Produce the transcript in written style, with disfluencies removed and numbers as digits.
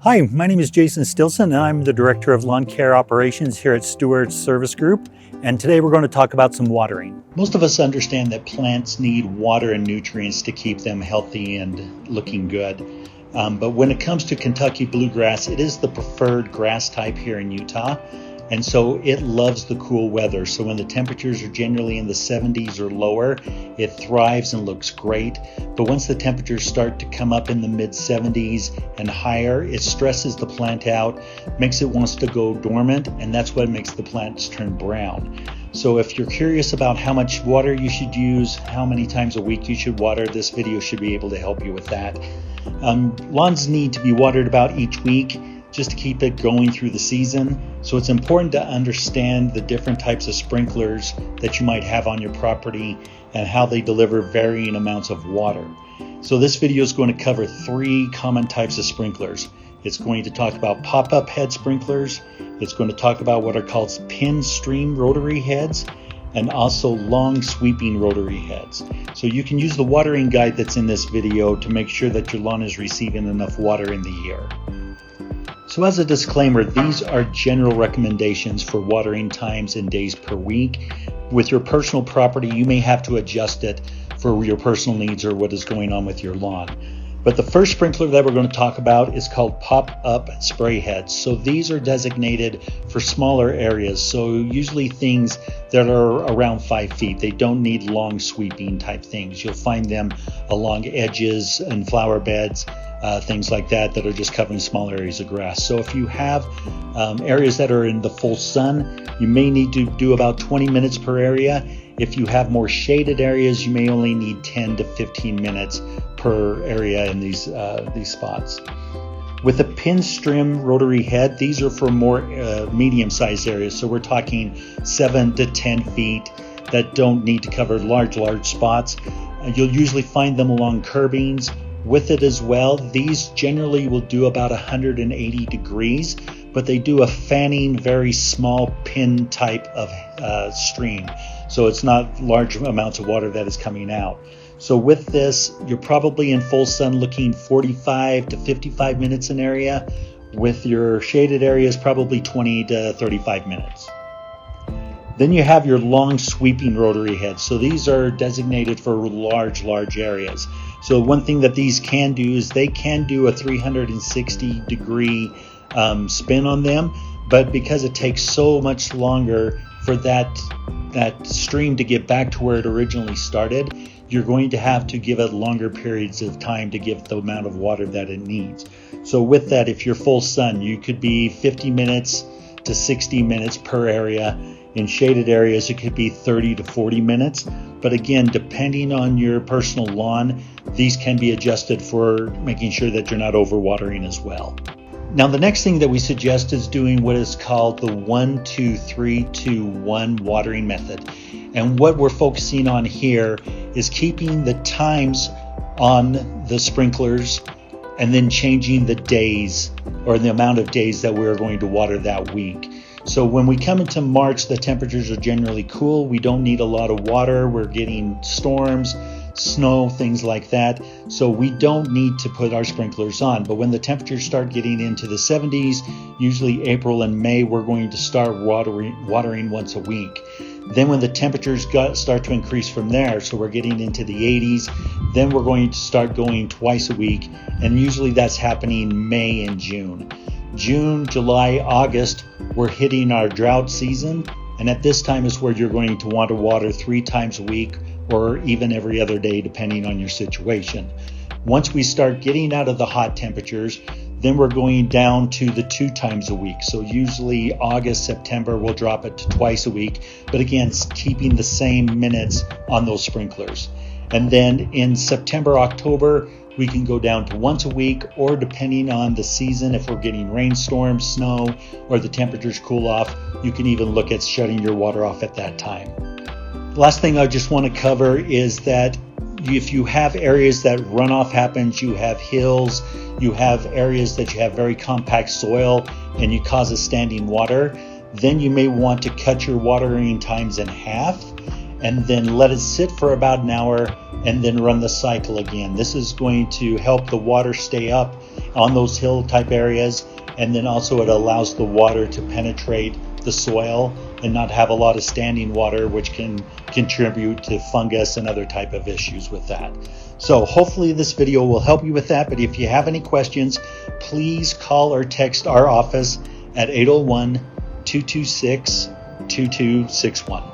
Hi, my name is Jason Stilson and I'm the Director of Lawn Care Operations here at Stewart Service Group, and today we're going to talk about some watering. Most of us understand that plants need water and nutrients to keep them healthy and looking good. But when it comes to Kentucky bluegrass, it is the preferred grass type here in Utah. And so it loves the cool weather. So when the temperatures are generally in the 70s or lower, it thrives and looks great. But once the temperatures start to come up in the mid 70s and higher, it stresses the plant out, makes it wants to go dormant, and that's what makes the plants turn brown. So if you're curious about how much water you should use, how many times a week you should water, this video should be able to help you with that. Lawns need to be watered about each week, just to keep it going through the season. So it's important to understand the different types of sprinklers that you might have on your property and how they deliver varying amounts of water. So this video is going to cover 3 common types of sprinklers. It's going to talk about pop-up head sprinklers. It's going to talk about what are called pin stream rotary heads, and also long sweeping rotary heads. So you can use the watering guide that's in this video to make sure that your lawn is receiving enough water in the year. So as a disclaimer, these are general recommendations for watering times and days per week. With your personal property, you may have to adjust it for your personal needs or what is going on with your lawn. But the first sprinkler that we're going to talk about is called pop-up spray heads. So these are designated for smaller areas. So usually things that are around 5 feet. They don't need long sweeping type things. You'll find them along edges and flower beds, things like that are just covering small areas of grass. So if you have areas that are in the full sun, you may need to do about 20 minutes per area. If you have more shaded areas, you may only need 10 to 15 minutes per area in these spots. With a pin stream rotary head, these are for more medium-sized areas. So we're talking 7 to 10 feet that don't need to cover large spots. You'll usually find them along curbings. With it as well, these generally will do about 180 degrees, but they do a fanning, very small pin type of stream. So it's not large amounts of water that is coming out. So with this, you're probably in full sun looking 45 to 55 minutes an area. With your shaded areas, probably 20 to 35 minutes. Then you have your long sweeping rotary heads. So these are designated for large areas. So one thing that these can do is they can do a 360 degree spin on them, but because it takes so much longer for that stream to get back to where it originally started, you're going to have to give it longer periods of time to give the amount of water that it needs. So with that, if you're full sun, you could be 50 minutes to 60 minutes per area. In shaded areas, it could be 30 to 40 minutes. But again, depending on your personal lawn, these can be adjusted for making sure that you're not overwatering as well. Now, the next thing that we suggest is doing what is called the 1-2-3-2-1 watering method. And what we're focusing on here is keeping the times on the sprinklers and then changing the days or the amount of days that we're going to water that week. So when we come into March, the temperatures are generally cool. We don't need a lot of water. We're getting storms, snow, things like that. So we don't need to put our sprinklers on. But when the temperatures start getting into the 70s, usually April and May, we're going to start watering once a week. Then when the temperatures start to increase from there, so we're getting into the 80s, then we're going to start going twice a week. And usually that's happening May and June. June, July, August, we're hitting our drought season. And at this time is where you're going to want to water 3 times a week or even every other day, depending on your situation. Once we start getting out of the hot temperatures, then we're going down to the 2 times a week. So usually August, September, we'll drop it to twice a week. But again, keeping the same minutes on those sprinklers. And then in September, October, we can go down to once a week, or depending on the season, if we're getting rainstorms, snow, or the temperatures cool off, you can even look at shutting your water off at that time. Last thing I just want to cover is that if you have areas that runoff happens, you have hills, you have areas that you have very compact soil, and you cause standing water, then you may want to cut your watering times in half and then let it sit for about an hour and then run the cycle again. This is going to help the water stay up on those hill type areas, and then also it allows the water to penetrate the soil and not have a lot of standing water, which can contribute to fungus and other type of issues with that. So hopefully this video will help you with that, but if you have any questions, please call or text our office at 801-226-2261.